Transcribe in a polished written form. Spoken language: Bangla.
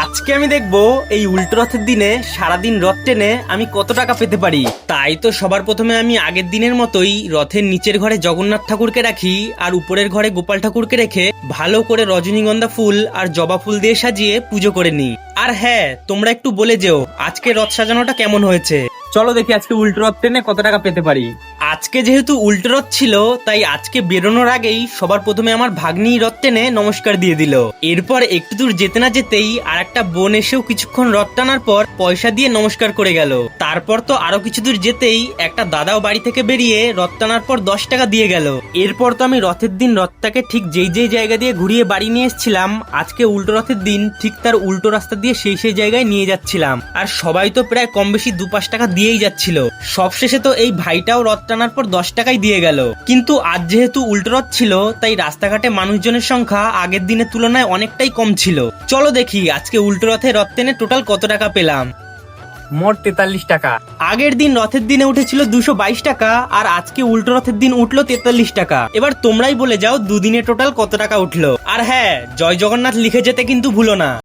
আজকে আমি দেখবো এই উল্টো রথের দিনে সারাদিন রথ টেনে আমি কত টাকা পেতে পারি। তাই তো সবার প্রথমে আমি আগের দিনের মতোই রথের নিচের ঘরে জগন্নাথ ঠাকুরকে রাখি আর উপরের ঘরে গোপাল ঠাকুরকে রেখে ভালো করে রজনীগন্ধা ফুল আর জবা ফুল দিয়ে সাজিয়ে পুজো করে নিই। আর হ্যাঁ, তোমরা একটু বলে যেও আজকে রথ সাজানোটা কেমন হয়েছে। চলো দেখি আজকে উল্টো রথ টেনে কত টাকা পেতে পারি। আজকে যেহেতু উল্টো রথ ছিল তাই আজকে বেরোনোর আগেই সবার প্রথমে আমার ভাগ্নি রথ টেনে নমস্কার দিয়ে দিল। এরপর একটু দূর যেতে না যেতেই আর একটা বোন এসেও কিছুক্ষণ রথ টানার পর পয়সা দিয়ে নমস্কার করে গেল। তারপর তো আরো কিছু দূর যেতেই একটা দাদাও বাড়ি থেকে বেরিয়ে রথ টানার পর 10 টাকা দিয়ে গেল। এরপর তো আমি রথের দিন রথটাকে ঠিক যেই যেই জায়গা দিয়ে ঘুরিয়ে বাড়ি নিয়ে এসেছিলাম, আজকে উল্টো রথের দিন ঠিক তার উল্টো রাস্তা দিয়ে সেই জায়গায় নিয়ে যাচ্ছিলাম। আর সবাই তো প্রায় কম বেশি 2-5 টাকা দিয়েই যাচ্ছিল। সবশেষে তো এই ভাইটাও রথ টানার পর 10 টাকাই দিয়ে গেল। কিন্তু আজ যেহেতু উল্টো রথ ছিল তাই রাস্তাঘাটে মানুষজনের সংখ্যা আগের দিনের তুলনায় অনেকটাই কম ছিল। চলো দেখি আজকে উল্টো রথে রথ টেনে টোটাল কত টাকা পেলাম। মোট 43 টাকা। আগের দিন রথের দিনে উঠেছিল 222 টাকা আর আজকে উল্টো রথের দিন উঠলো 43 টাকা। এবার তোমরাই বলে যাও দুদিনে টোটাল কত টাকা উঠলো। আর হ্যাঁ, জয় জগন্নাথ লিখে যেতে কিন্তু ভুলো না।